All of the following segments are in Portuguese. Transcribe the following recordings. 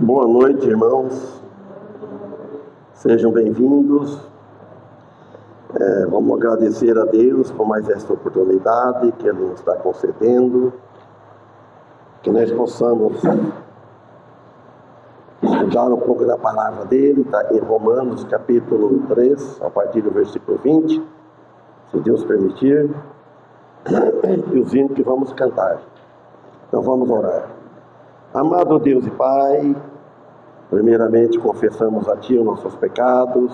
Boa noite, irmãos. Sejam bem-vindos. Vamos agradecer a Deus por mais esta oportunidade que Ele nos está concedendo, que nós possamos estudar um pouco da palavra dele. Está em Romanos capítulo 3, a partir do versículo 20, se Deus permitir, e os hinos que vamos cantar. Então vamos orar. Amado Deus e Pai, primeiramente confessamos a Ti os nossos pecados,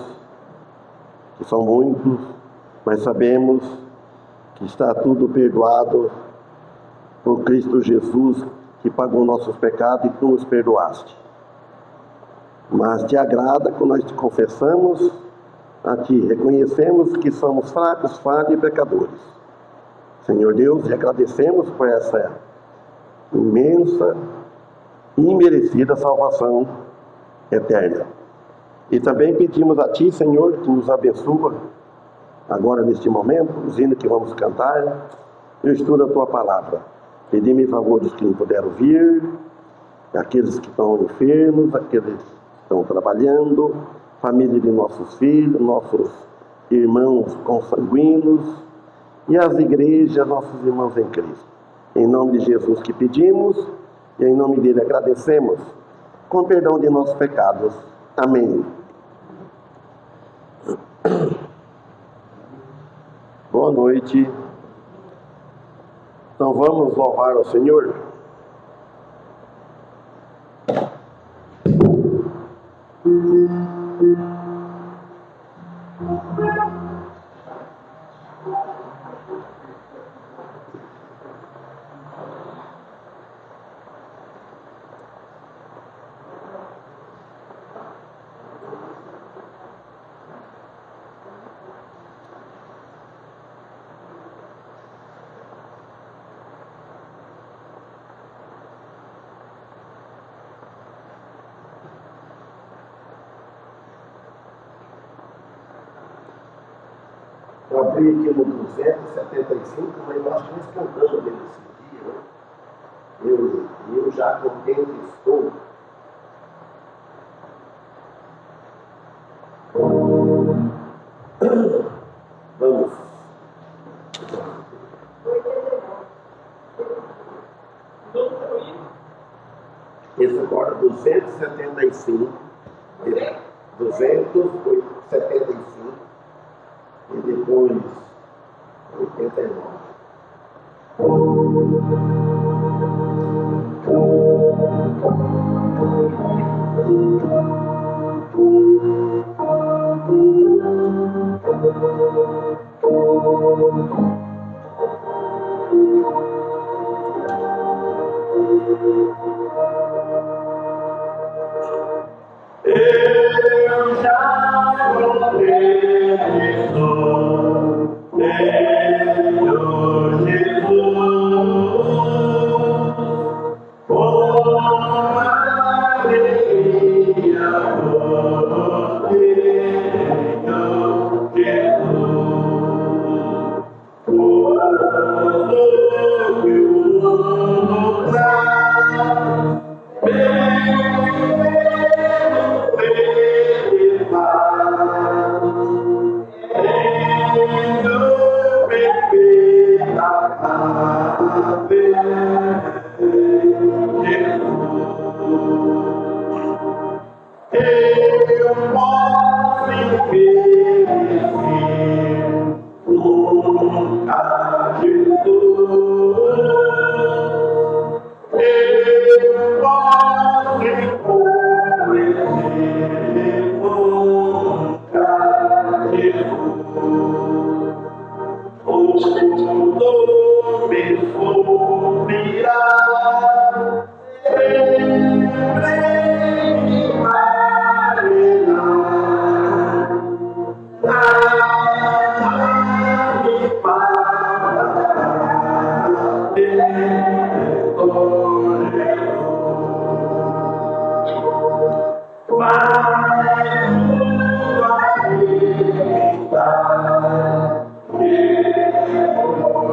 que são muitos, mas sabemos que está tudo perdoado por Cristo Jesus, que pagou nossos pecados e Tu nos perdoaste. Mas Te agrada quando nós te confessamos a Ti, reconhecemos que somos fracos, falhos e pecadores. Senhor Deus, e agradecemos por essa imensa e imerecida salvação eterna. E também pedimos a Ti, Senhor, que nos abençoe agora neste momento, os hinos que vamos cantar, e o estudo da Tua palavra. Pedimos em favor dos que não puderam vir, aqueles que estão enfermos, aqueles que estão trabalhando, família de nossos filhos, nossos irmãos consanguíneos e as igrejas, nossos irmãos em Cristo. Em nome de Jesus que pedimos e em nome dele agradecemos, com perdão de nossos pecados. Amém. Boa noite. Então vamos louvar ao Senhor. Eu abri aqui no 275, mas nós estamos cantando dele esse dia, né? Eu já contente estou. Vamos. Esse agora, 275. 275. E depois 89. Eu já profetizo, Senhor Jesus, com alegria vos tenho, Jesus, quando que o mundo traz, eu posso envelhecer nunca Jesus, eu posso empobrecer nunca Jesus, tudo me suprirá sempre.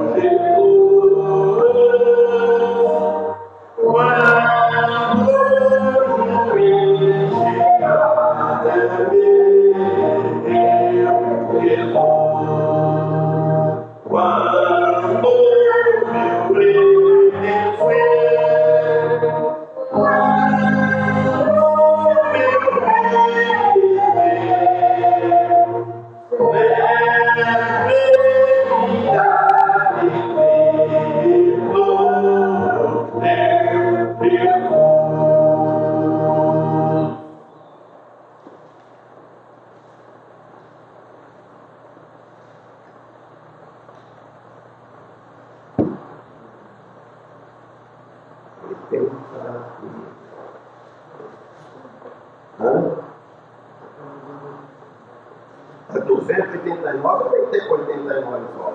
Vai É 289 ou tem que ter 89 só?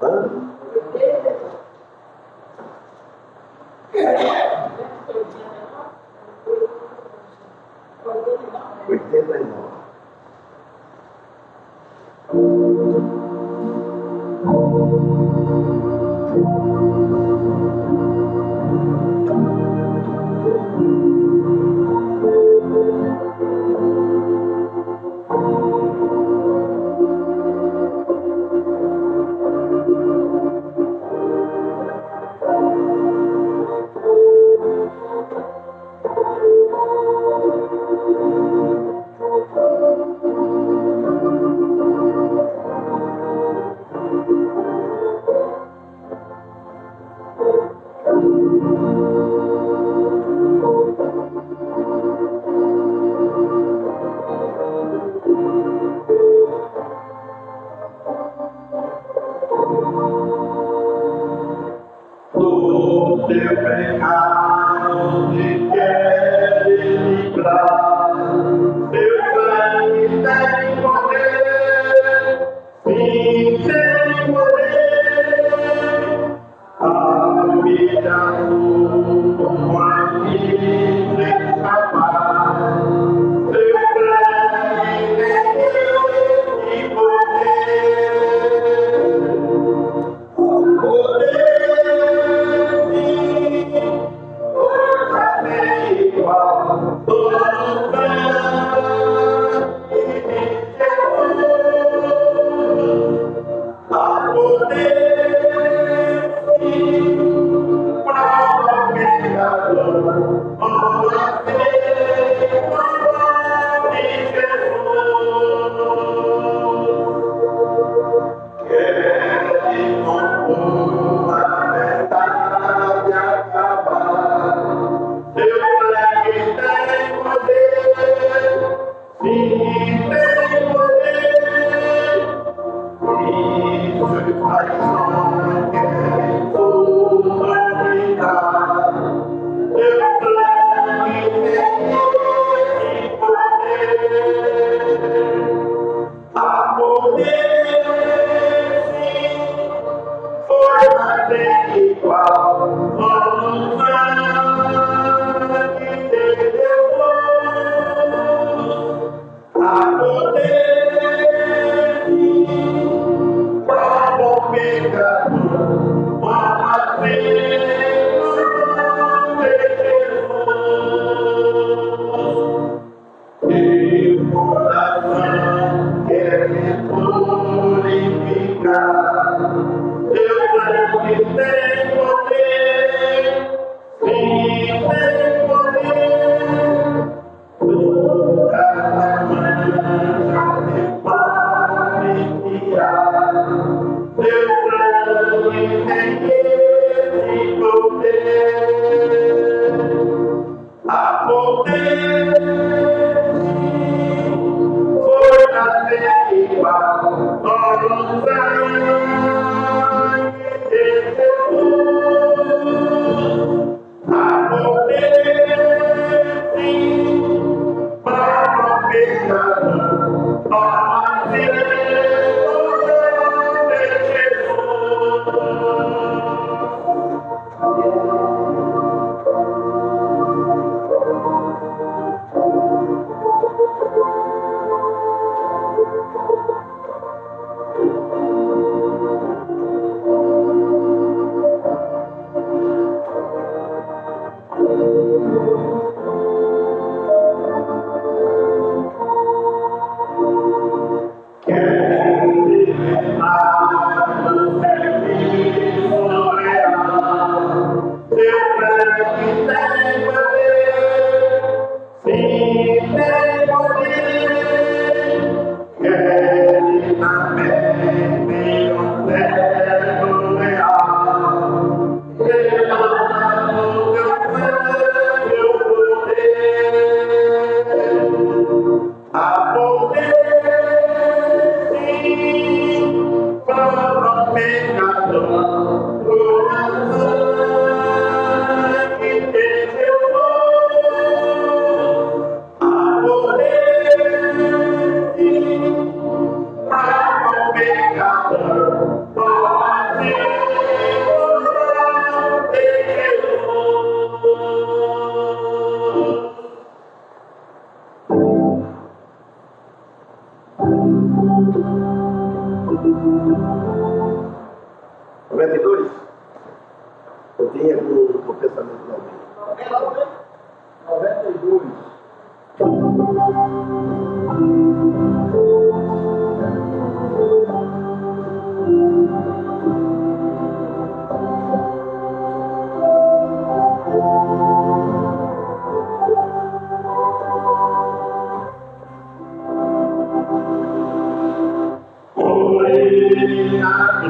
Hã? 89. Do teu pecado te quer livrar, teu sangue tem poder, sim, tem poder, a vida tua livre escapar, teu sangue tem poder.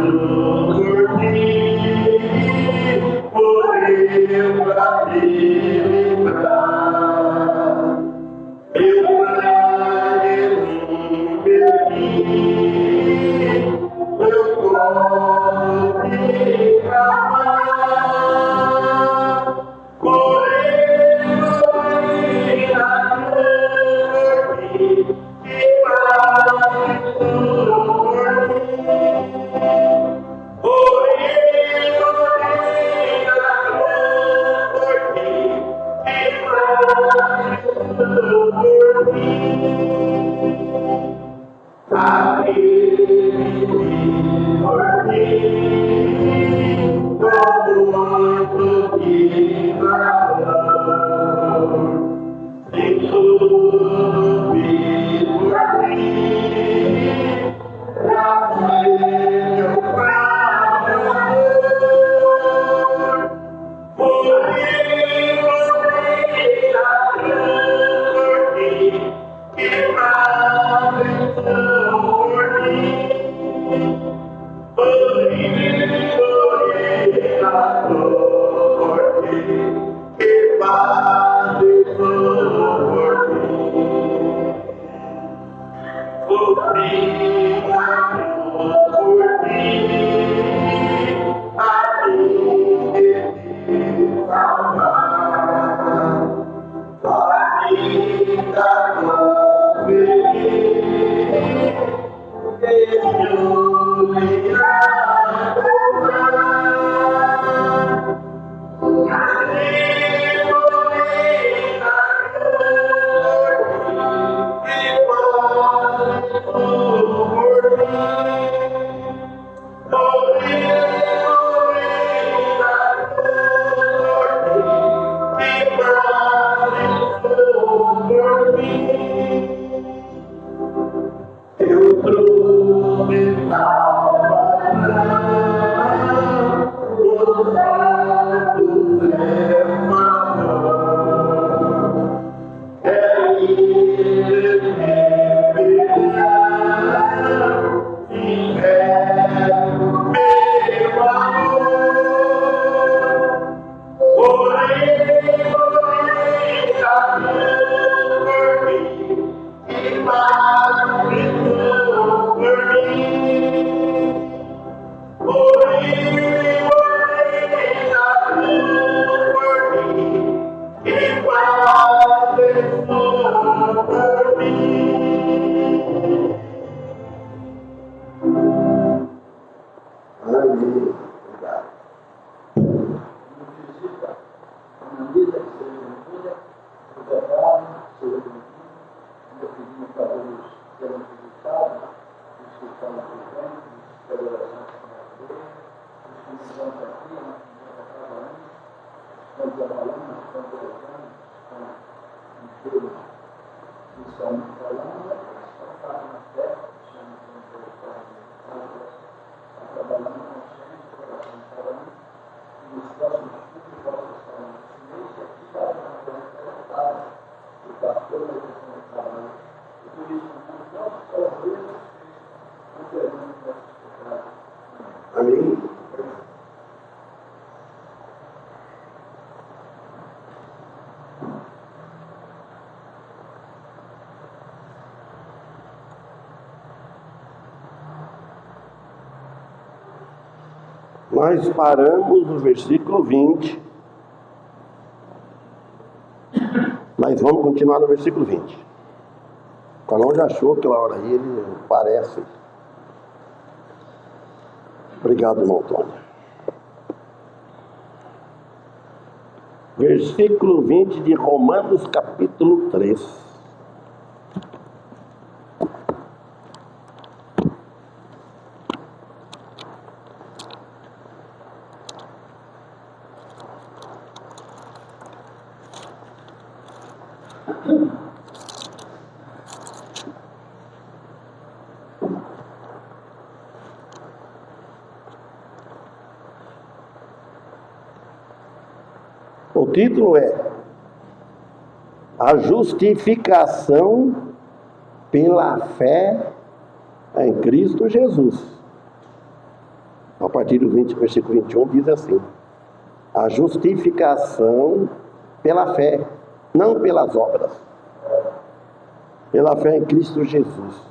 por ti, morreu pra me livrar. Meu sangue meu corpo derramar, morreu na cruz e quase tudo por mim. Morreu na cruz por mim e quase tudo por mim. Aquele por mim, como muito de amor, em tudo fiz por mim, pra ser meu amor. Morreu na cruz por mim, que faz por mim. Amém? Nós paramos no versículo 20, mas vamos continuar no versículo 20. O Carlão já achou aquela hora aí, ele parece. Obrigado, irmão Antônio. Versículo 20 de Romanos, capítulo 3. O título é A Justificação pela Fé em Cristo Jesus. partir do versículo 21, diz assim: a justificação pela fé, não pelas obras. Pela fé em Cristo Jesus.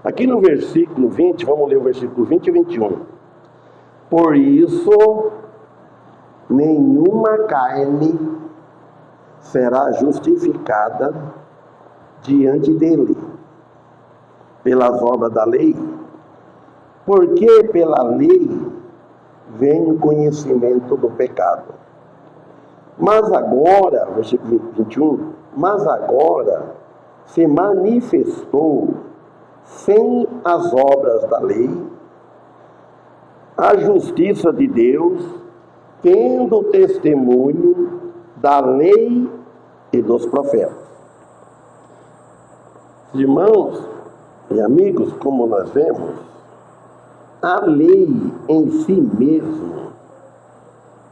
Aqui no versículo 20, vamos ler o versículo 20 e 21. Por isso, nenhuma carne será justificada diante dele pelas obras da lei, porque pela lei vem o conhecimento do pecado. Mas agora, versículo 21, mas agora se manifestou sem as obras da lei a justiça de Deus, tendo testemunho da lei e dos profetas. Irmãos e amigos, como nós vemos, a lei em si mesma,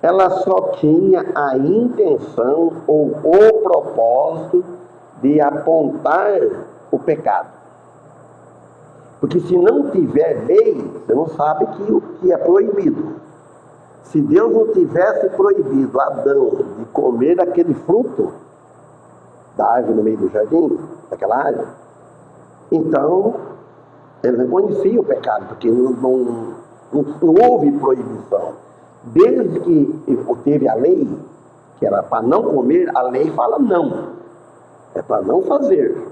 ela só tinha a intenção ou o propósito de apontar o pecado. Porque se não tiver lei, você não sabe o que é proibido. Se Deus não tivesse proibido Adão de comer aquele fruto da árvore no meio do jardim, daquela árvore, então ele não conhecia o pecado, porque não houve proibição. Desde que teve a lei, que era para não comer, a lei fala não. É para não fazer.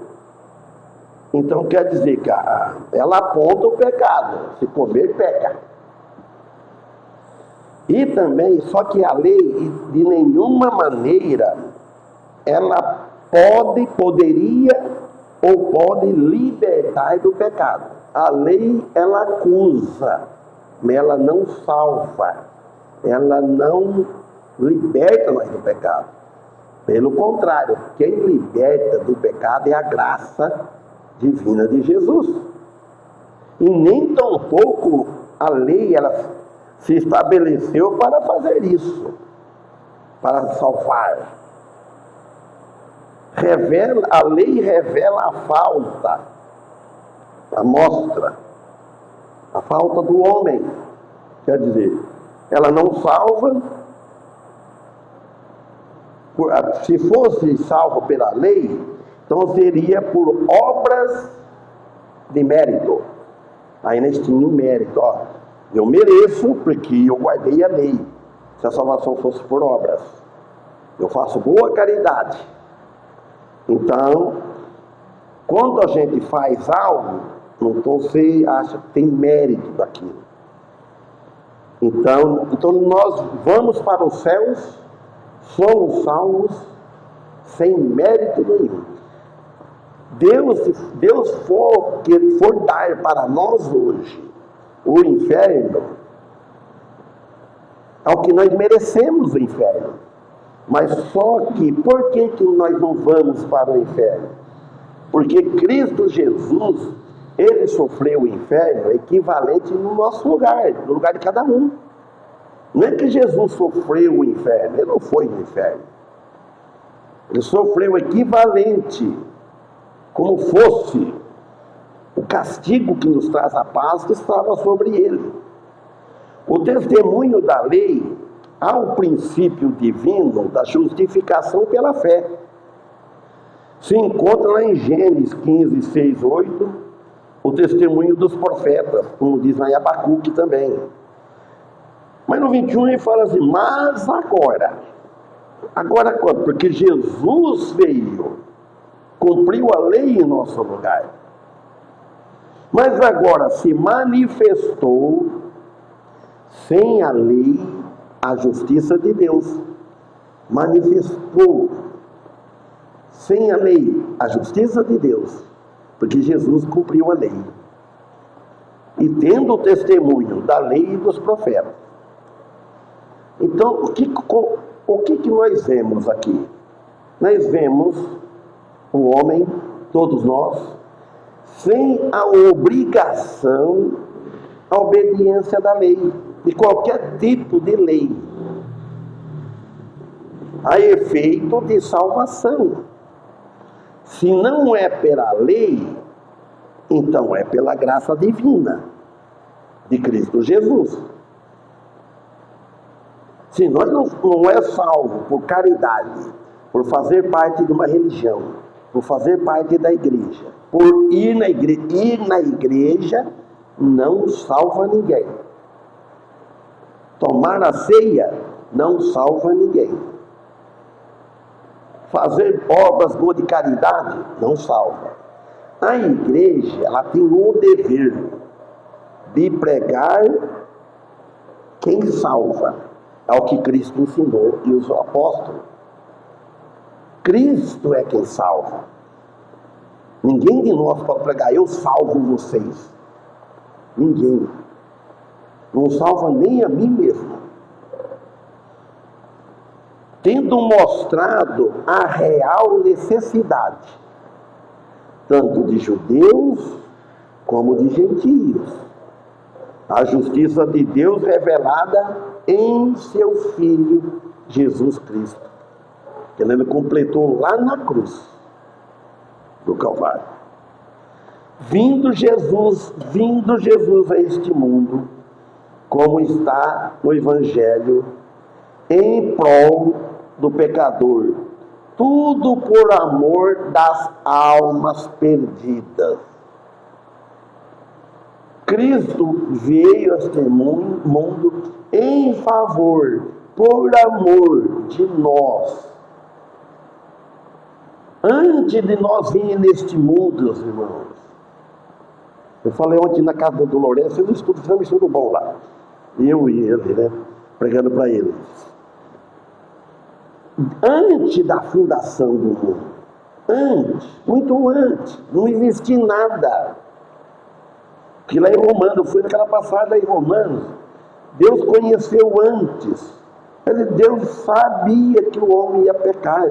Então quer dizer que ela aponta o pecado. Se comer, peca. E também, só que a lei, de nenhuma maneira, ela poderia ou pode libertar do pecado. A lei, ela acusa, mas ela não salva. Ela não liberta nós do pecado. Pelo contrário, quem liberta do pecado é a graça divina de Jesus. E nem tampouco a lei ela se estabeleceu para fazer isso, para salvar. A lei revela a falta, mostra a falta do homem. Quer dizer, ela não salva. Se fosse salvo pela lei, então seria por obras de mérito. Aí nós tínhamos mérito. Eu mereço porque eu guardei a lei. Se a salvação fosse por obras, eu faço boa caridade. Então, quando a gente faz algo, então você acha que tem mérito daquilo. Então nós vamos para os céus, somos salvos sem mérito nenhum. Deus for dar para nós hoje o inferno, ao que nós merecemos o inferno. Mas só que, por que nós não vamos para o inferno? Porque Cristo Jesus, ele sofreu o inferno equivalente no nosso lugar, no lugar de cada um. Não é que Jesus sofreu o inferno, ele não foi no inferno. Ele sofreu o equivalente, como fosse o castigo que nos traz a paz que estava sobre ele. O testemunho da lei ao princípio divino da justificação pela fé se encontra lá em Gênesis 15, 6, 8, o testemunho dos profetas, como diz lá em Abacuque também. Mas no 21 ele fala assim: mas agora quando? Porque Jesus veio, cumpriu a lei em nosso lugar. Mas agora se manifestou sem a lei a justiça de Deus. Manifestou sem a lei a justiça de Deus, porque Jesus cumpriu a lei. E tendo o testemunho da lei e dos profetas. Então, o que nós vemos aqui? Nós vemos o homem, todos nós, sem a obrigação, a obediência da lei, de qualquer tipo de lei, a efeito de salvação. Se não é pela lei, então é pela graça divina de Cristo Jesus. Se nós não é salvo por caridade, por fazer parte de uma religião, por fazer parte da igreja, por ir na igreja não salva ninguém. Tomar a ceia não salva ninguém. Fazer obras boas de caridade não salva. A igreja, ela tem o dever de pregar quem salva. É o que Cristo ensinou e os apóstolos. Cristo é quem salva. Ninguém de nós pode pregar, eu salvo vocês. Ninguém. Não salva nem a mim mesmo. Tendo mostrado a real necessidade, tanto de judeus como de gentios. A justiça de Deus revelada em seu Filho, Jesus Cristo. Que ele completou lá na cruz do Calvário. Vindo Jesus a este mundo, como está no Evangelho, em prol do pecador, tudo por amor das almas perdidas. Cristo veio a este mundo em favor, por amor de nós. Antes de nós vir neste mundo, meus irmãos, eu falei ontem na casa do Lourenço, fez um estudo bom lá. Eu e ele, né? Pregando para eles. Antes da fundação do mundo, muito antes, não existia nada. Que lá em Romanos, fui naquela passagem em Romanos, Deus conheceu antes. Deus sabia que o homem ia pecar.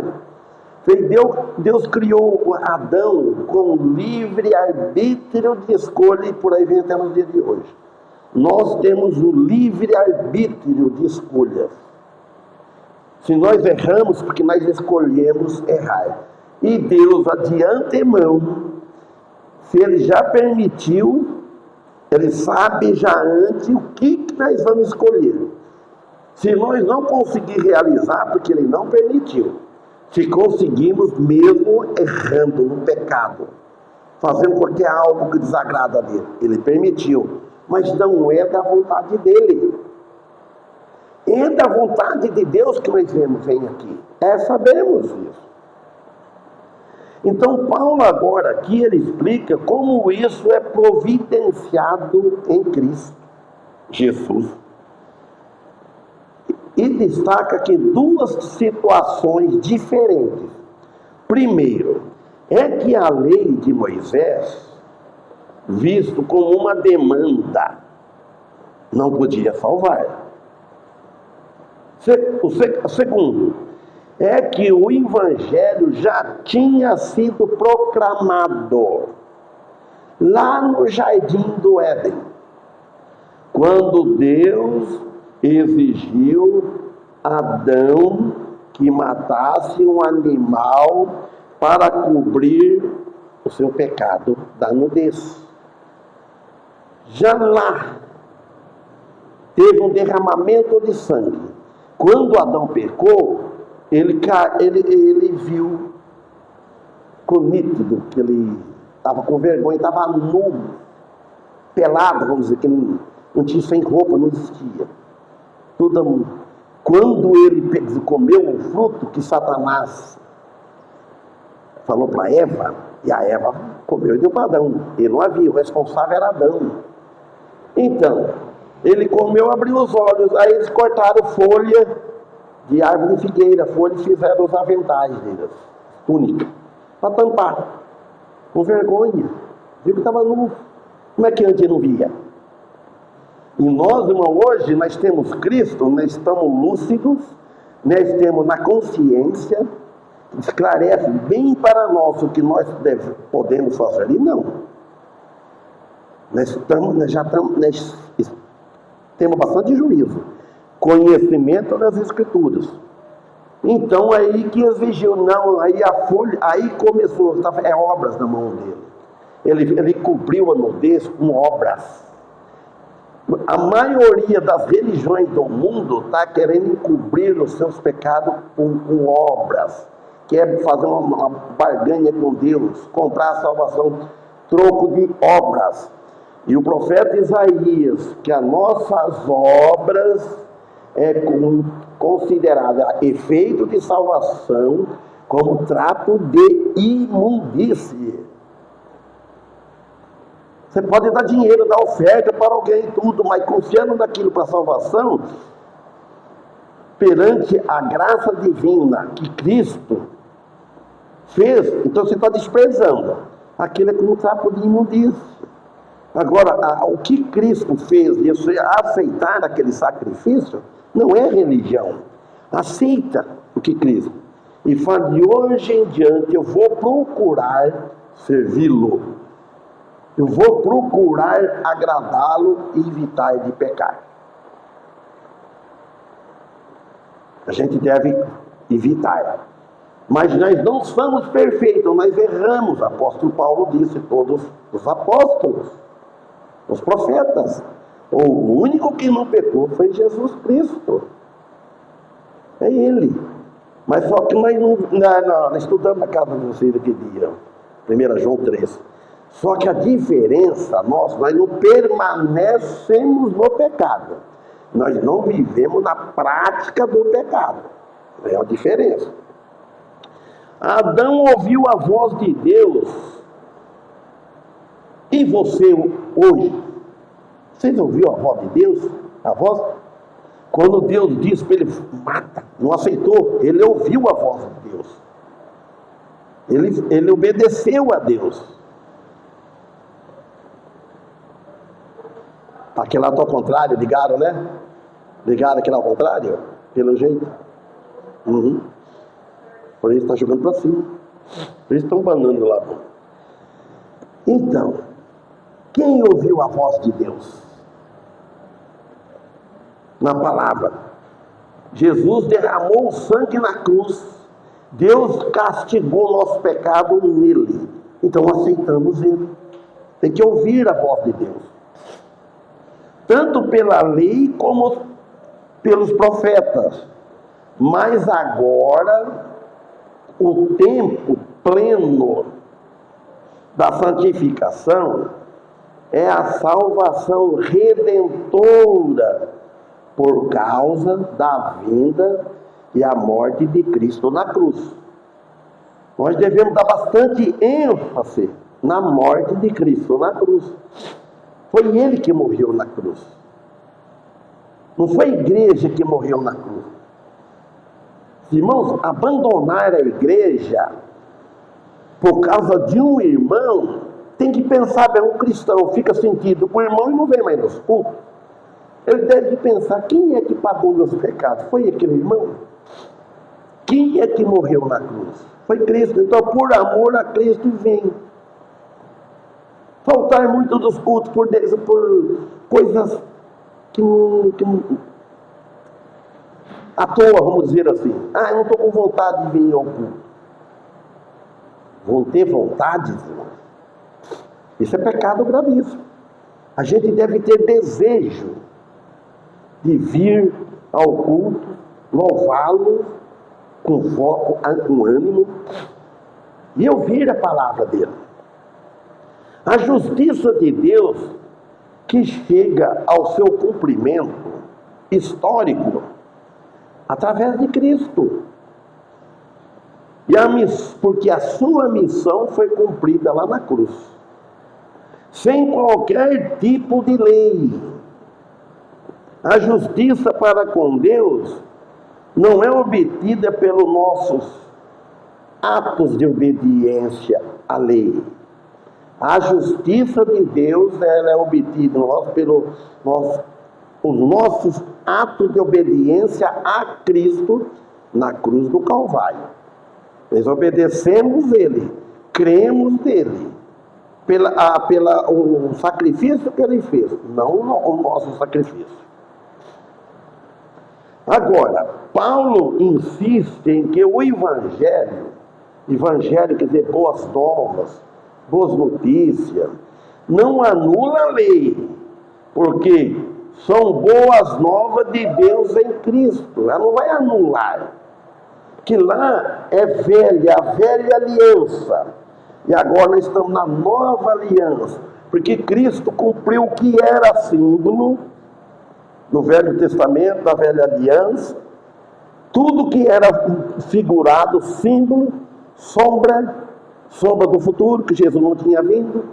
Deus criou Adão com livre arbítrio de escolha, e por aí vem até no dia de hoje. Nós temos o livre arbítrio de escolha. Se nós erramos, porque nós escolhemos errar. E Deus, de antemão, se Ele já permitiu, Ele sabe já antes o que nós vamos escolher. Se nós não conseguir realizar, porque Ele não permitiu. Se conseguimos, mesmo errando no pecado, fazendo qualquer algo que desagrada a Deus, Ele permitiu, mas não é da vontade dEle. É da vontade de Deus que nós vem aqui. Sabemos isso. Então Paulo agora aqui ele explica como isso é providenciado em Cristo Jesus. E destaca aqui duas situações diferentes. Primeiro, é que a lei de Moisés, visto como uma demanda, não podia salvar. O segundo, é que o Evangelho já tinha sido proclamado lá no Jardim do Éden, quando Deus exigiu Adão que matasse um animal para cobrir o seu pecado da nudez. Já lá teve um derramamento de sangue. Quando Adão pecou, ele viu com nítido que ele estava com vergonha, estava nu, pelado, vamos dizer, que não tinha sem roupa, não existia. Quando ele comeu o fruto que Satanás falou para Eva, e a Eva comeu e deu para Adão. Ele não havia, o responsável era Adão. Então, ele comeu, abriu os olhos, aí eles cortaram folha de árvore de figueira, folha, e fizeram os aventais deles, túnica, para tampar, com vergonha. Viu que estava nu. Como é que antes não via? E nós, irmão, hoje nós temos Cristo, nós estamos lúcidos, nós temos na consciência, esclarece bem para nós o que nós podemos fazer e não. Nós temos bastante juízo, conhecimento das Escrituras. Então aí que exigiu, não, aí a folha, aí começou, obras na mão dele. Ele cobriu a nudez com obras. A maioria das religiões do mundo está querendo encobrir os seus pecados com obras. Quer fazer uma barganha com Deus, comprar a salvação, troco de obras. E o profeta Isaías, que as nossas obras é considerada efeito de salvação como trapo de imundície. Você pode dar dinheiro, dar oferta para alguém e tudo, mas confiando naquilo para salvação, perante a graça divina que Cristo fez, então você está desprezando. Aquilo é como um trapo de imundície. Agora, o que Cristo fez, e você aceitar aquele sacrifício, não é religião. Aceita o que Cristo. E fala, de hoje em diante eu vou procurar servi-lo. Eu vou procurar agradá-lo e evitar de pecar. A gente deve evitar. Mas nós não somos perfeitos, nós erramos. O apóstolo Paulo disse, todos os apóstolos, os profetas. O único que não pecou foi Jesus Cristo. É Ele. Mas só que nós não estudamos na casa de vocês aquele dia, 1 João 3. Só que a diferença, nós não permanecemos no pecado. Nós não vivemos na prática do pecado. É a diferença. Adão ouviu a voz de Deus. E você hoje? Vocês ouviram a voz de Deus? A voz? Quando Deus disse para ele, mata, não aceitou. Ele ouviu a voz de Deus. Ele obedeceu a Deus. Aquele lá está ao contrário, ligaram, né? Ligaram aquele ao contrário, pelo jeito. Por isso está jogando para cima. Por isso estão banando lá. Então, quem ouviu a voz de Deus? Na palavra. Jesus derramou o sangue na cruz. Deus castigou o nosso pecado nele. Então aceitamos ele. Tem que ouvir a voz de Deus. Tanto pela lei como pelos profetas. Mas agora, o tempo pleno da santificação é a salvação redentora por causa da vinda e a morte de Cristo na cruz. Nós devemos dar bastante ênfase na morte de Cristo na cruz. Foi Ele que morreu na cruz. Não foi a igreja que morreu na cruz. Irmãos, abandonar a igreja por causa de um irmão, tem que pensar bem, um cristão fica sentido com o irmão e não vem mais nos cultos. Ele deve pensar, quem é que pagou meus pecados? Foi aquele irmão? Quem é que morreu na cruz? Foi Cristo. Então, por amor a Cristo, vem. Faltar muito dos cultos por coisas que à toa, vamos dizer assim. Eu não estou com vontade de vir ao culto. Vão ter vontade, irmão. Isso é pecado gravíssimo. A gente deve ter desejo de vir ao culto, louvá-lo com foco, com ânimo e ouvir a palavra dele. A justiça de Deus que chega ao seu cumprimento histórico através de Cristo. Porque a sua missão foi cumprida lá na cruz. Sem qualquer tipo de lei. A justiça para com Deus não é obtida pelos nossos atos de obediência à lei. A justiça de Deus ela é obtida pelos nossos atos de obediência a Cristo na cruz do Calvário. Nós obedecemos Ele, cremos nele, o sacrifício que Ele fez, não o nosso sacrifício. Agora, Paulo insiste em que o evangelho quer dizer boas novas, boas notícias, não anula a lei, porque são boas novas de Deus em Cristo. Ela não vai anular. Que lá é velha, a velha aliança. E agora nós estamos na nova aliança. Porque Cristo cumpriu o que era símbolo no Velho Testamento, da velha aliança. Tudo que era figurado, símbolo, sombra do futuro, que Jesus não tinha vindo,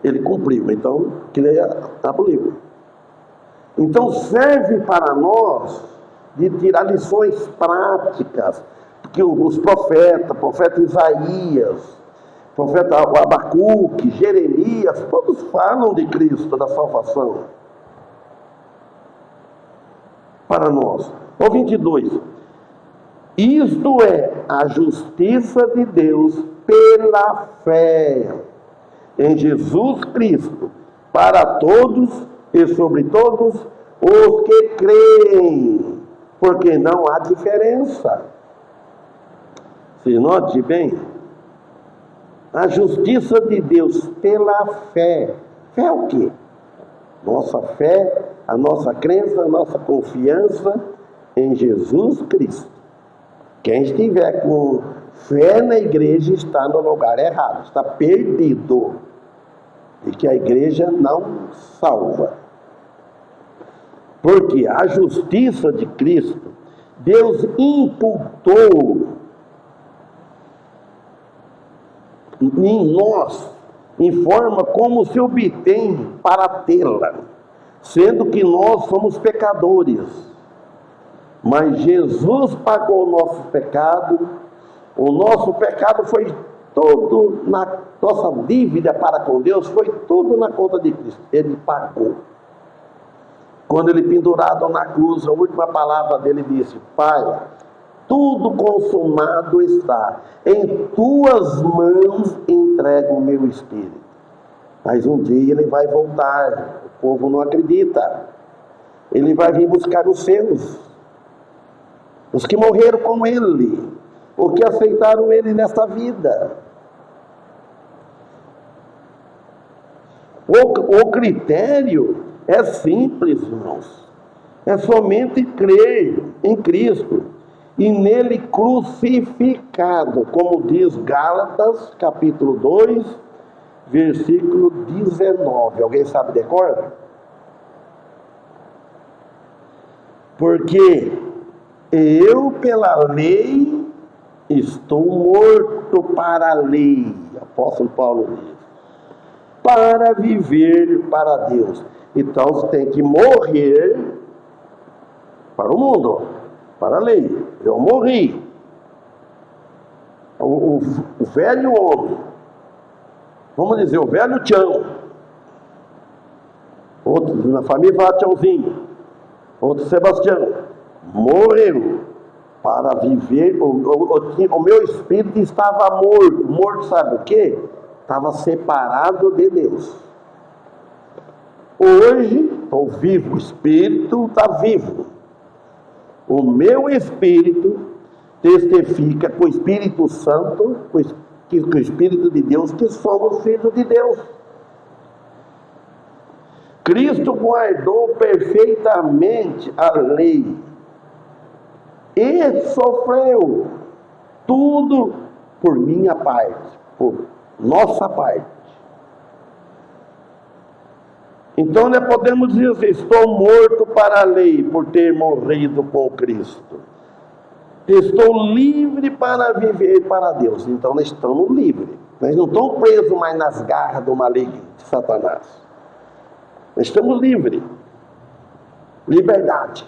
ele cumpriu. Então, que ele aboliu. Então serve para nós de tirar lições práticas, porque os profetas, profeta Isaías, profeta Abacuque, Jeremias, todos falam de Cristo, da salvação. Para nós. O 22. Isto é a justiça de Deus pela fé em Jesus Cristo, para todos e sobre todos os que creem, porque não há diferença. Se note bem, a justiça de Deus pela fé. Fé é o quê? Nossa fé, a nossa crença, a nossa confiança em Jesus Cristo. Quem estiver com fé na igreja está no lugar errado, está perdido. E que a igreja não salva. Porque a justiça de Cristo, Deus imputou em nós, em forma como se obtém para tê-la, sendo que nós somos pecadores. Mas Jesus pagou o nosso pecado foi todo na nossa dívida para com Deus, foi tudo na conta de Cristo. Ele pagou. Quando ele pendurado na cruz, a última palavra dele disse: Pai, tudo consumado está, em tuas mãos entrego o meu espírito. Mas um dia ele vai voltar, o povo não acredita. Ele vai vir buscar os seus, os que morreram com ele, os que aceitaram ele nesta vida. O critério é simples, irmãos. É somente crer em Cristo e nele crucificado, como diz Gálatas, capítulo 2, versículo 19. Alguém sabe de cor? Porque eu pela lei estou morto para a lei, apóstolo Paulo diz, para viver para Deus. Então você tem que morrer para o mundo, para a lei. Eu morri. O velho homem, vamos dizer, o velho Tchão, outro na família fala Tchãozinho, outro Sebastião, morreu para viver. O meu espírito estava morto. Morto sabe o quê? Estava separado de Deus. Hoje estou vivo, o espírito está vivo. O meu espírito testifica com o Espírito Santo, com o Espírito de Deus, que somos filhos de Deus. Cristo guardou perfeitamente a lei e sofreu tudo por minha parte, por nossa parte. Então nós podemos dizer assim: estou morto para a lei por ter morrido com Cristo. Estou livre para viver para Deus. Então nós estamos livres. Nós não estamos presos mais nas garras do maligno de Satanás. Nós estamos livres. Liberdade.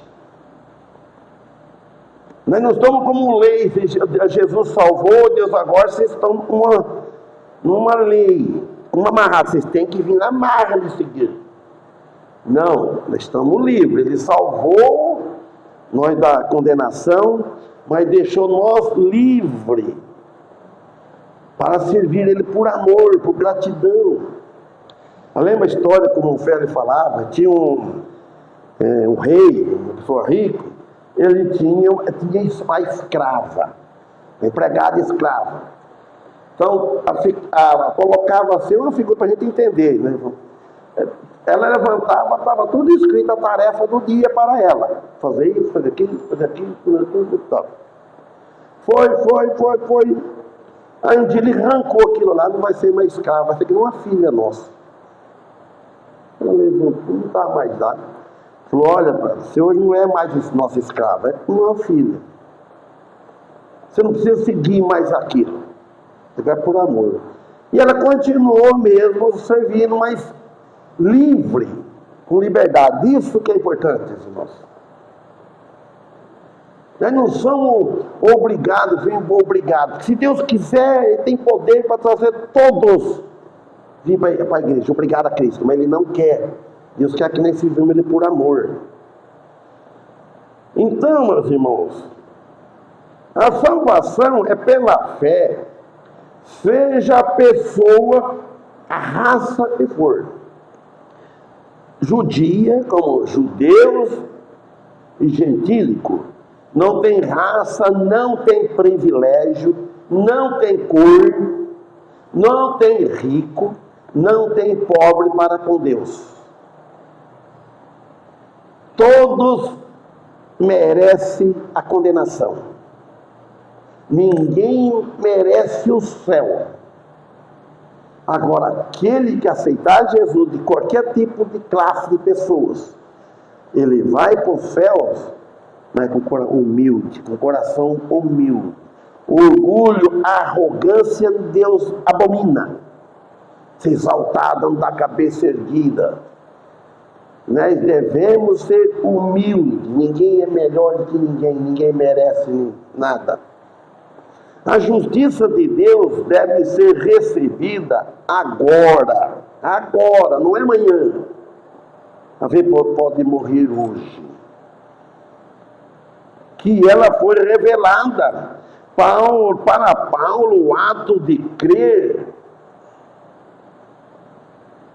Nós não estamos como lei. Jesus salvou, Deus agora vocês estão numa lei, uma amarrada. Vocês têm que vir na marra de seguir. Não, nós estamos livres. Ele salvou nós da condenação, mas deixou nós livres para servir Ele por amor, por gratidão. Lembra a história como o Ferre falava? Tinha um rei, uma pessoa rica, ele tinha uma escrava, uma empregada escrava. Então, colocava assim uma figura para a gente entender, né? Ela levantava, estava tudo escrito a tarefa do dia para ela. Fazer isso, fazer aquilo, fazer tudo e tal. Foi. Aí um dia ele arrancou aquilo lá, não vai ser mais escravo, vai ser que uma filha nossa. Ela levantou, não estava mais dado. Falou, olha, você hoje não é mais nossa escrava, é uma filha. Você não precisa seguir mais aquilo. Você vai por amor. E ela continuou mesmo servindo, mas livre, com liberdade. Isso que é importante, irmãos. Nós não somos obrigados, obrigados. Se Deus quiser, Ele tem poder para trazer todos vir para a igreja, obrigado a Cristo, mas Ele não quer. Deus quer que nós sirvamos Ele por amor. Então, meus irmãos, a salvação é pela fé, seja a pessoa, a raça que for. Judia, como judeus e gentílico, não tem raça, não tem privilégio, não tem cor, não tem rico, não tem pobre para com Deus. Todos merecem a condenação. Ninguém merece o céu. Agora, aquele que aceitar Jesus de qualquer tipo de classe de pessoas, ele vai para os céus, mas com humilde, com coração humilde. Orgulho, arrogância, Deus abomina. Se exaltado, andar com a cabeça erguida. Nós devemos ser humildes. Ninguém é melhor do que ninguém merece nada. A justiça de Deus deve ser recebida agora, não é amanhã. A ver, pode morrer hoje. Que ela foi revelada. Para Paulo, o ato de crer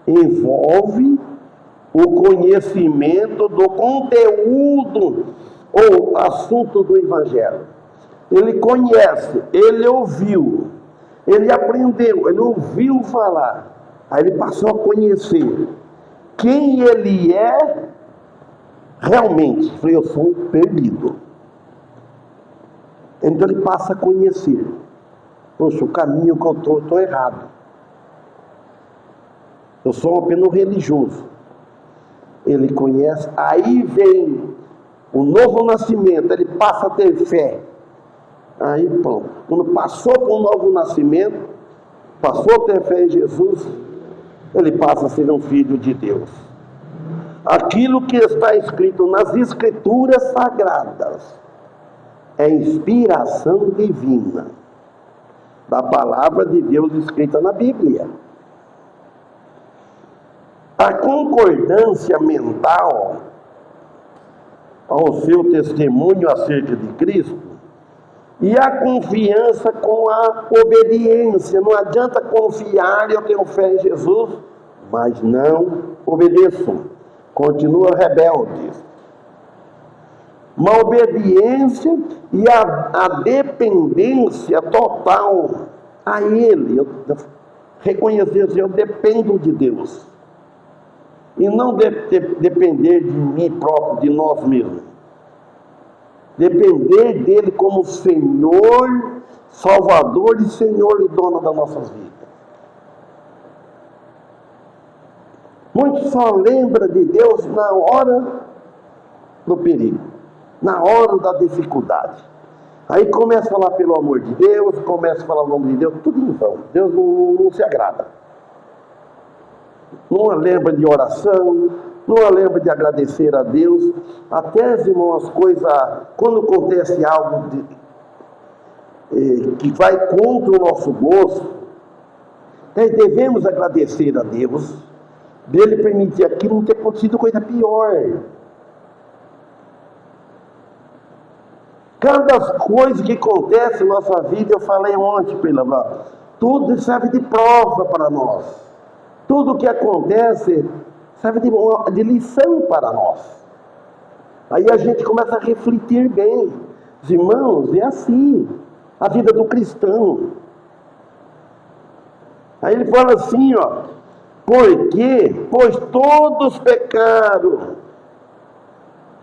envolve o conhecimento do conteúdo ou assunto do Evangelho. Ele conhece, ele ouviu, ele aprendeu, ele ouviu falar. Aí ele passou a conhecer quem ele é realmente. Eu falei, eu sou um perdido. Então ele passa a conhecer. Poxa, o caminho que eu estou errado. Eu sou apenas um religioso. Ele conhece, aí vem o novo nascimento, ele passa a ter fé. Aí pronto, quando passou por um novo nascimento, passou a ter fé em Jesus, ele passa a ser um filho de Deus. Aquilo que está escrito nas Escrituras Sagradas é inspiração divina da palavra de Deus escrita na Bíblia. A concordância mental ao seu testemunho acerca de Cristo e a confiança com a obediência. Não adianta confiar, eu tenho fé em Jesus, mas não obedeço. Continua rebelde. Uma obediência e a dependência total a Ele. Eu reconhecer assim, eu dependo de Deus. E não depender de mim próprio, de nós mesmos. Depender dele como Senhor, Salvador e Senhor e dono das nossas vidas. Muitos só lembram de Deus na hora do perigo, na hora da dificuldade. Aí começa a falar pelo amor de Deus, começa a falar o nome de Deus, tudo em vão. Deus não se agrada. Não lembra de oração, não lembra de agradecer a Deus. Até, irmãos, quando acontece algo que vai contra o nosso gosto, nós devemos agradecer a Deus, dele permitir aquilo, não ter acontecido coisa pior. Cada coisa que acontece em nossa vida, eu falei ontem, tudo serve de prova para nós. Tudo que acontece serve de lição para nós. Aí a gente começa a refletir bem. Irmãos, é assim a vida do cristão. Aí ele fala assim, Por quê? Pois todos pecaram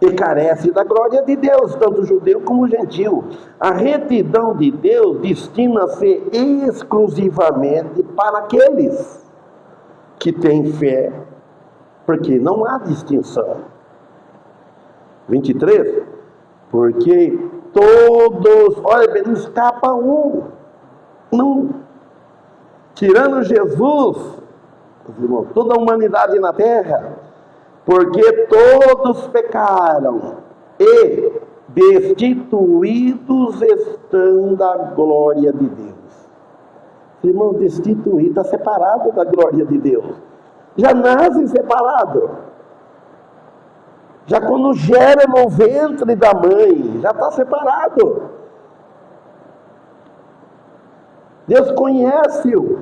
e carecem da glória de Deus, tanto judeu como gentil. A retidão de Deus destina-se exclusivamente para aqueles que têm fé, porque não há distinção. 23, porque todos, olha bem, não escapa um, não, tirando Jesus, toda a humanidade na terra, porque todos pecaram e destituídos estão da glória de Deus. Irmão, destituído, está separado da glória de Deus. Já nasce separado. Já quando gera no ventre da mãe, já está separado. Deus conhece-o.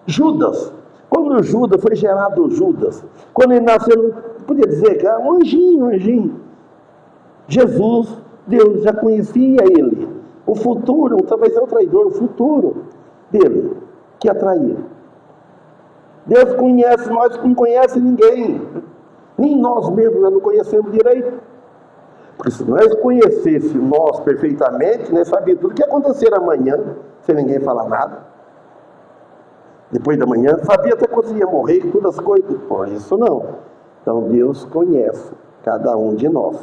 Judas. Quando Judas foi gerado Judas, quando ele nasceu, podia dizer que era um anjinho. Jesus, Deus já conhecia ele. O futuro, talvez é o traidor, o futuro dele, que atraía. Deus conhece, nós não conhecemos ninguém. Nem nós mesmos não conhecemos direito. Porque se nós conhecêssemos nós perfeitamente, nós sabíamos tudo o que ia acontecer amanhã, sem ninguém falar nada. Depois da manhã, sabia até quando ia morrer, todas as coisas. Por isso não. Então Deus conhece cada um de nós.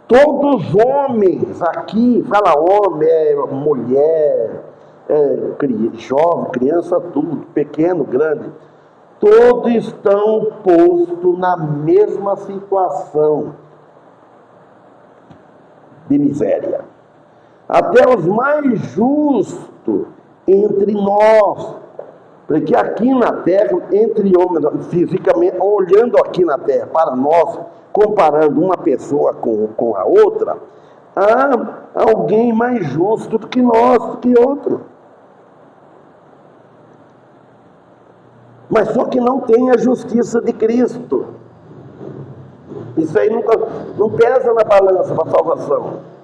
Todos os homens aqui, fala homem, mulher, jovem, criança, tudo, pequeno, grande, todos estão postos na mesma situação de miséria. Até os mais justos entre nós, porque aqui na terra, entre homens, fisicamente, olhando aqui na terra, para nós, comparando uma pessoa com a outra, há alguém mais justo do que nós, do que outro. Mas só que não tem a justiça de Cristo. Isso aí não pesa na balança para a salvação.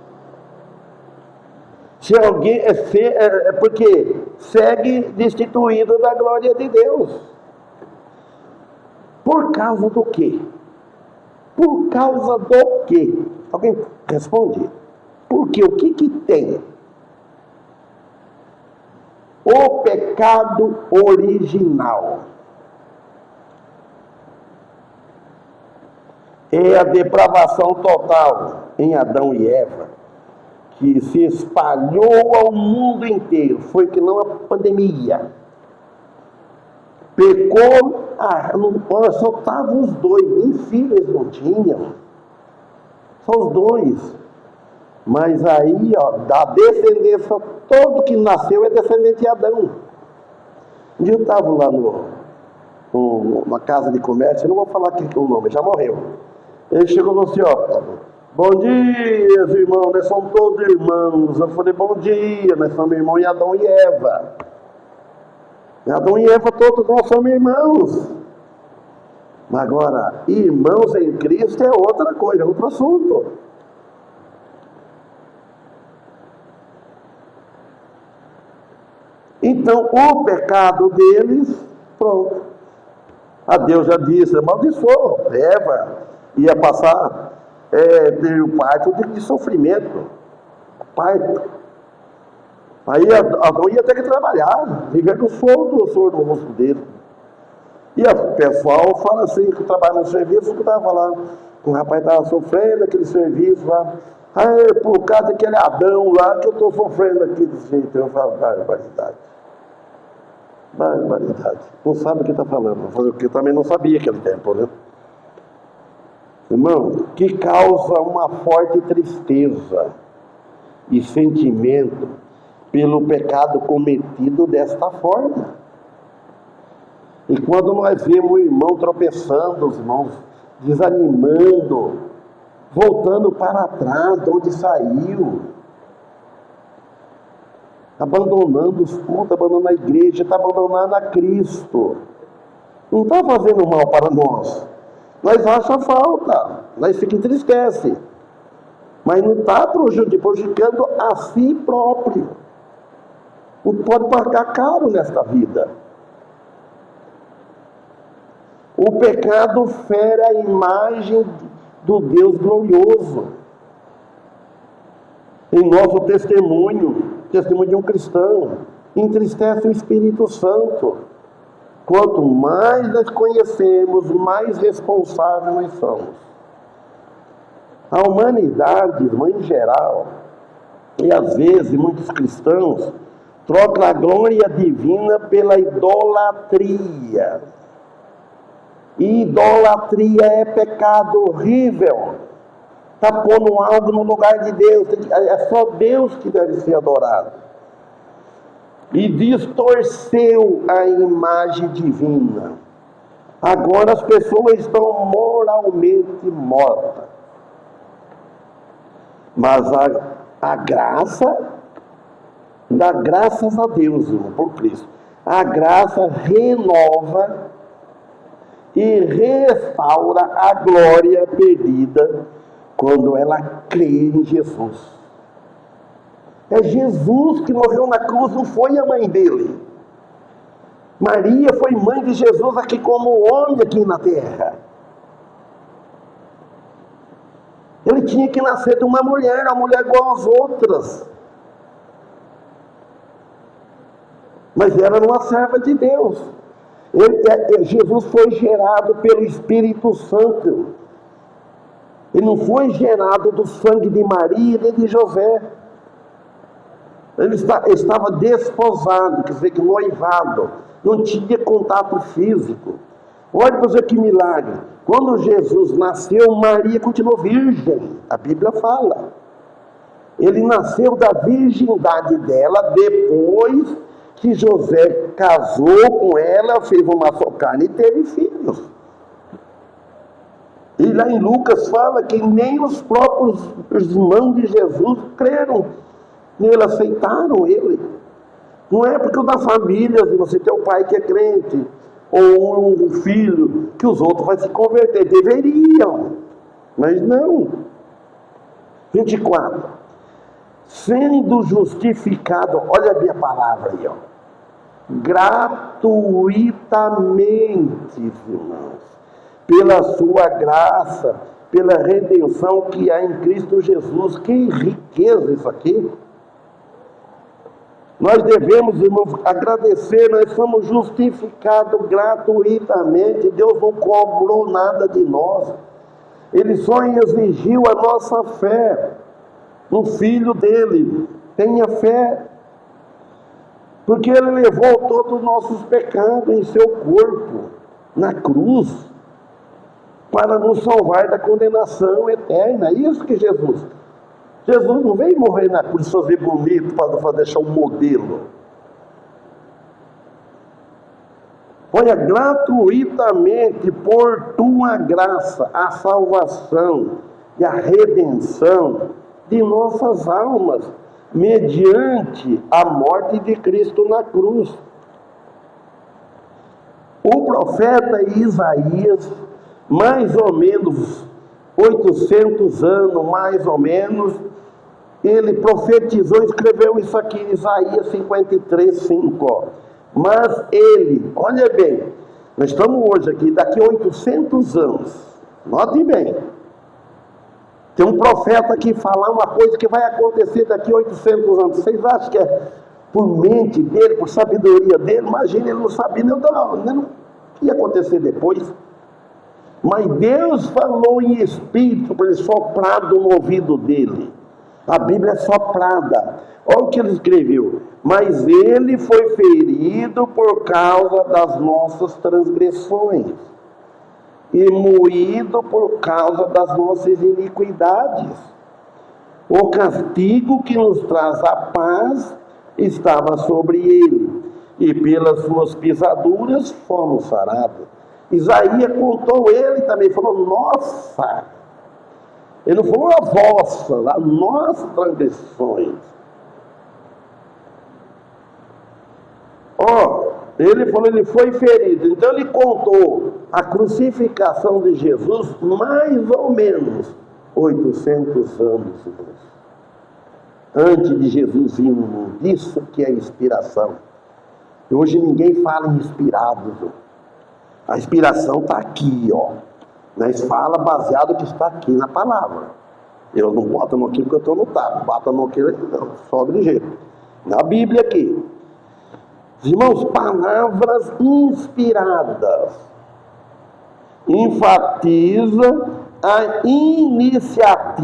Se alguém é porque segue destituído da glória de Deus. Por causa do quê? Por causa do quê? Alguém responde? Porque o que tem? O pecado original é a depravação total em Adão e Eva, que se espalhou ao mundo inteiro. Foi que não a pandemia. Pecou, só estavam os dois, nem filhos eles não tinham. Só os dois. Mas aí, da descendência, todo que nasceu é descendente de Adão. Um dia eu estava lá numa casa de comércio, eu não vou falar aqui o nome, já morreu. Ele chegou no senhor, bom dia, irmãos, nós somos todos irmãos. Eu falei, bom dia, nós somos irmãos de Adão e Eva. Adão e Eva, todos nós somos irmãos. Agora, irmãos em Cristo é outra coisa, é outro assunto. Então, o pecado deles, pronto. A Deus já disse, amaldiçoou. Eva ia passar ter o parto de sofrimento. Parto. Aí Adão ia ter que trabalhar, viver do soro do rosto dele. E o pessoal fala assim, que trabalha no serviço, que estava lá, o rapaz estava sofrendo aquele serviço lá. Aí, por causa daquele Adão lá, que eu estou sofrendo aqui desse jeito. Eu falo, barbaridade. Barbaridade. Não sabe o que está falando. Fazer o que? Eu também não sabia aquele tempo, né? Irmão, que causa uma forte tristeza e sentimento pelo pecado cometido desta forma. E quando nós vemos o irmão tropeçando, os irmãos desanimando, voltando para trás de onde saiu, abandonando os cultos, abandonando a igreja, está abandonando a Cristo. Não está fazendo mal para nós. Nós achamos falta, nós se entristece. Mas não está prejudicando a si próprio. Não pode pagar caro nesta vida. O pecado fere a imagem do Deus glorioso. Em nosso testemunho de um cristão, entristece o Espírito Santo. Quanto mais nós conhecemos, mais responsáveis nós somos. A humanidade, em geral, e às vezes muitos cristãos, trocam a glória divina pela idolatria. E idolatria é pecado horrível. Está pondo algo no lugar de Deus. É só Deus que deve ser adorado. E distorceu a imagem divina. Agora as pessoas estão moralmente mortas. Mas a graça, dá graças a Deus, irmão, por Cristo. A graça renova e restaura a glória perdida quando ela crê em Jesus. É Jesus que morreu na cruz, não foi a mãe dele. Maria foi mãe de Jesus aqui como homem aqui na terra. Ele tinha que nascer de uma mulher igual às outras. Mas era uma serva de Deus. Jesus foi gerado pelo Espírito Santo. Ele não foi gerado do sangue de Maria nem de José. Ele estava desposado, quer dizer, que noivado. Não tinha contato físico. Olha para você que milagre. Quando Jesus nasceu, Maria continuou virgem. A Bíblia fala. Ele nasceu da virgindade dela depois que José casou com ela, fez uma só carne e teve filhos. E lá em Lucas fala que nem os próprios irmãos de Jesus creram nele, aceitaram ele. Não é porque o da família, se você tem um pai que é crente, ou um filho, que os outros vão se converter. Deveriam, mas não. 24. Sendo justificado, olha a minha palavra aí, ó. Gratuitamente, irmãos, pela sua graça, pela redenção que há em Cristo Jesus. Que riqueza isso aqui! Nós devemos, irmãos, agradecer. Nós somos justificados gratuitamente. Deus não cobrou nada de nós. Ele só exigiu a nossa fé no Filho dele. Tenha fé. Porque ele levou todos os nossos pecados em seu corpo, na cruz, para nos salvar da condenação eterna. É isso que Jesus não veio morrer na cruz fazer bonito, para deixar um modelo. Olha, gratuitamente, por tua graça, a salvação e a redenção de nossas almas, mediante a morte de Cristo na cruz. O profeta Isaías, mais ou menos 800 anos, mais ou menos, ele profetizou, escreveu isso aqui em Isaías 53, 5. Ó. Mas ele, olha bem, nós estamos hoje aqui, daqui a 800 anos, notem bem, tem um profeta que falar uma coisa que vai acontecer daqui a 800 anos. Vocês acham que é por mente dele, por sabedoria dele? Imagina, ele não sabia, não ia acontecer depois. Mas Deus falou em espírito para ele soprar no ouvido dele. A Bíblia é soprada. Olha o que ele escreveu. Mas ele foi ferido por causa das nossas transgressões e moído por causa das nossas iniquidades. O castigo que nos traz a paz estava sobre ele, e pelas suas pisaduras fomos sarados. Isaías contou, ele também falou, nossa. Ele não falou a vossa, as nossas transgressões. Ele falou, ele foi ferido. Então ele contou a crucificação de Jesus mais ou menos 800 anos antes de Jesus vir no mundo. Isso que é inspiração. Hoje ninguém fala em inspirado. A inspiração está aqui, ó. Nós fala baseado no que está aqui na palavra. Eu não boto no aqui porque eu estou no taco. Bota no aqui, sobe de jeito. Na Bíblia aqui. Irmãos, palavras inspiradas enfatiza a iniciativa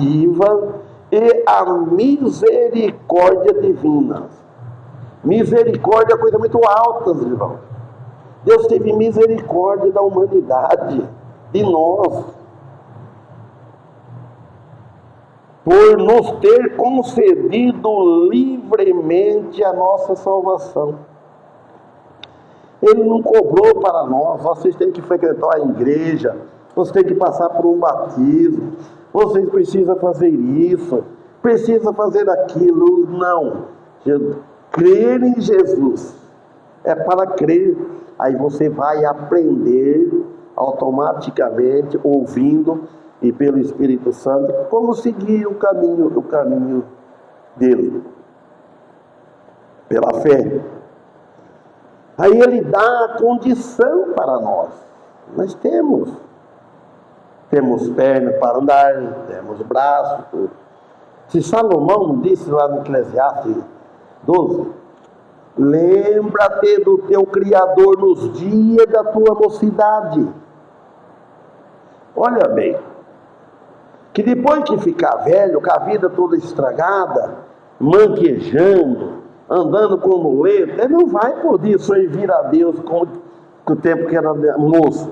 e a misericórdia divina. Misericórdia é coisa muito alta, irmãos. Deus teve misericórdia da humanidade, de nós, por nos ter concedido livremente a nossa salvação. Ele não cobrou para nós, vocês têm que frequentar a igreja, vocês têm que passar por um batismo, vocês precisam fazer isso, precisam fazer aquilo. Não. Crer em Jesus é para crer. Aí você vai aprender automaticamente, ouvindo e pelo Espírito Santo, como seguir o caminho dele, pela fé. Aí ele dá a condição para nós. Nós temos perna para andar, temos braço. Se Salomão disse lá no Eclesiastes 12, lembra-te do teu Criador nos dias da tua mocidade. Olha bem, que depois que ficar velho, com a vida toda estragada, manquejando, andando com muleta, ele não vai poder servir a Deus com o tempo que era moço.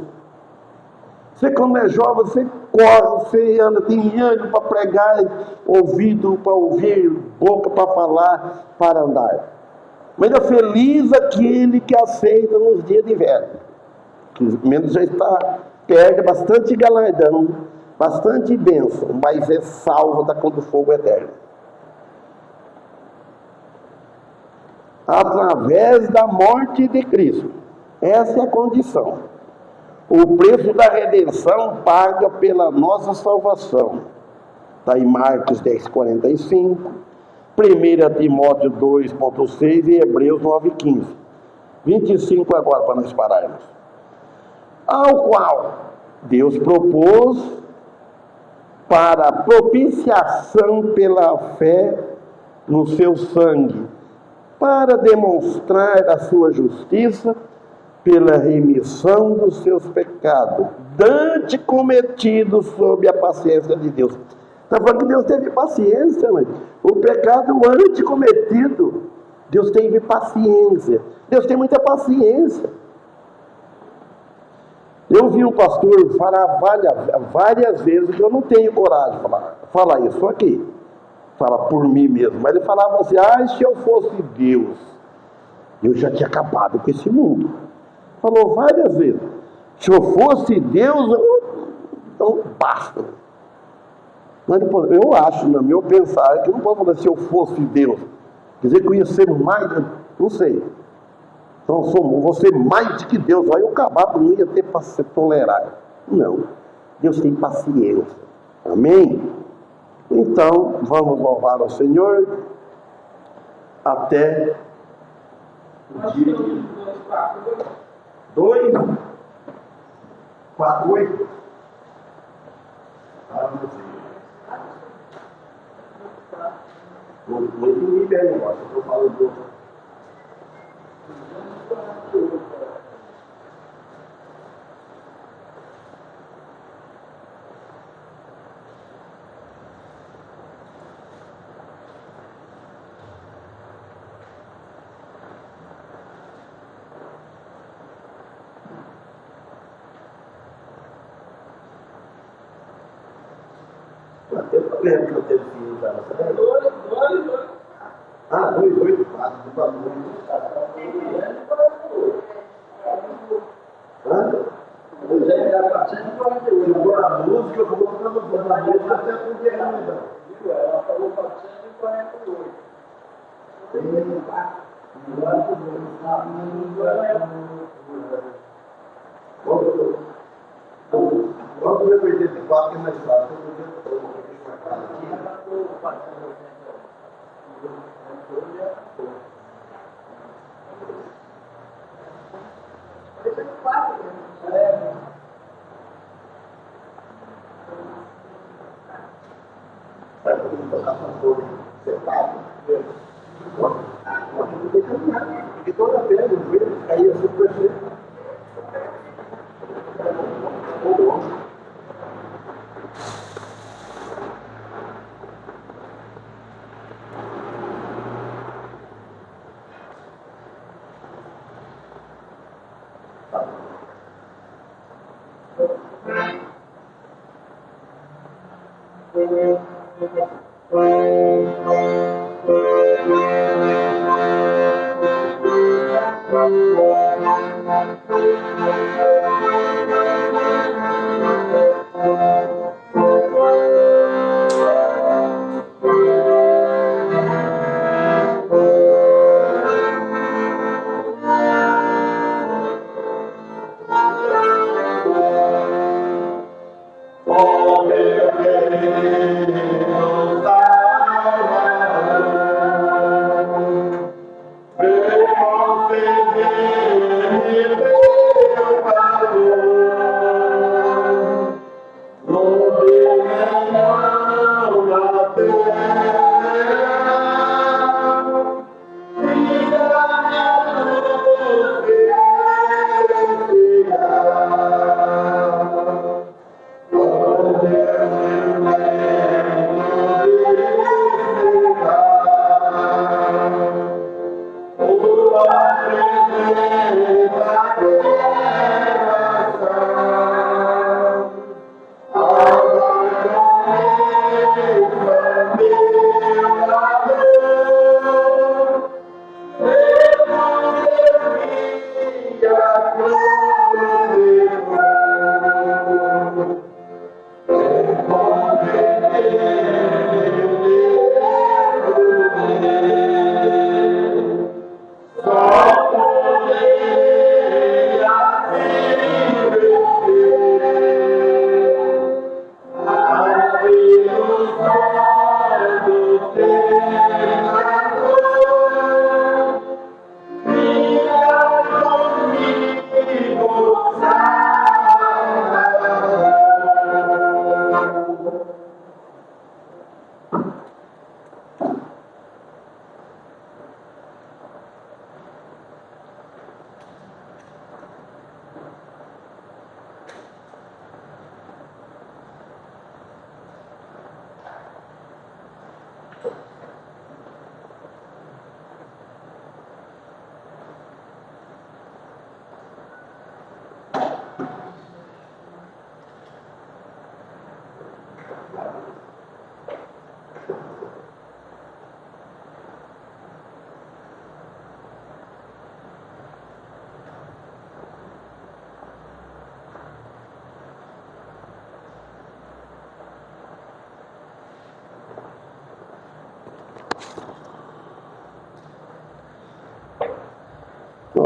Você, quando é jovem, você corre, você anda, tem ânimo para pregar, ouvido para ouvir, boca para falar, para andar. Mas é feliz aquele que aceita nos dias de velho, que menos já está, perde bastante galardão, bastante bênção, mas é salvo da do fogo eterno. Através da morte de Cristo. Essa é a condição. O preço da redenção paga pela nossa salvação. Está em Marcos 10:45, 1 Timóteo 2:6 e Hebreus 9:15. 25 agora para nós pararmos. Ao qual Deus propôs para propiciação pela fé no seu sangue, para demonstrar a sua justiça pela remissão dos seus pecados, dantes cometidos sob a paciência de Deus. Está falando que Deus teve paciência, mas o pecado antes cometido, Deus teve paciência. Deus tem muita paciência. Eu vi um pastor falar várias vezes, que eu não tenho coragem de falar isso aqui. Fala por mim mesmo. Mas ele falava assim, se eu fosse Deus, eu já tinha acabado com esse mundo. Falou várias vezes. Se eu fosse Deus, então basta. Mas eu acho, no meu pensar, que eu não posso falar se eu fosse Deus. Quer dizer que eu ia ser mais, não sei. Então, vou ser mais do que Deus. Aí eu acabar, não ia ter para ser tolerado. Não. Deus tem paciência. Amém? Então, vamos louvar ao Senhor até o dia de 2, 4, 8. Não entendi bem o negócio, eu estou falando do... Eu lembro que eu teve filho já, sabe? 2, 8, 4, 4. Chegou a música, eu vou colocando a música até a conversa. Ela falou 448. Vamos ver 84, que é mais fácil. Vai poder tocar cantor sentado. Não tem caminhar, porque toda vez o joelho caía super perfeito.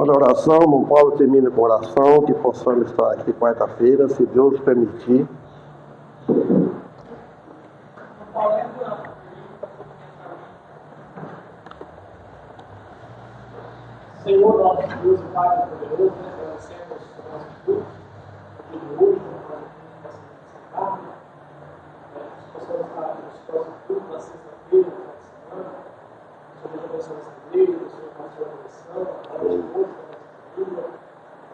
Na oração, irmão Paulo termina com oração, que possamos estar aqui quarta-feira, se Deus permitir. Senhor, nosso Deus e Pai poderoso, agradecemos o nosso culto, de hoje, para que possamos estar nos próximos cultos, na sexta-feira, na semana. O Senhor abençoe essa igreja, o Senhor passou a direção, a hora de hoje, a nossa família,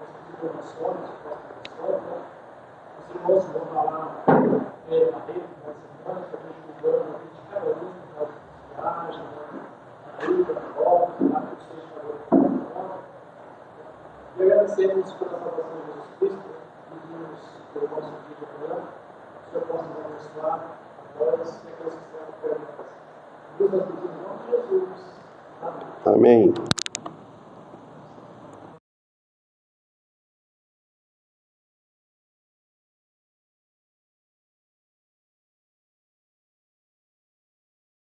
nossas informações, nossas missões. Os irmãos vão falar na rede, na semana, também divulgando a vida de cada um, na viagem, na ida, na volta, na pessoa e agradecemos pela salvação de Jesus Cristo, pedimos pelo nosso dia de amanhã, que o Senhor possa nos abençoar a nós e a todos que estão perto de nós. Deus nos abençoe em nome de Jesus. Amém. Amém.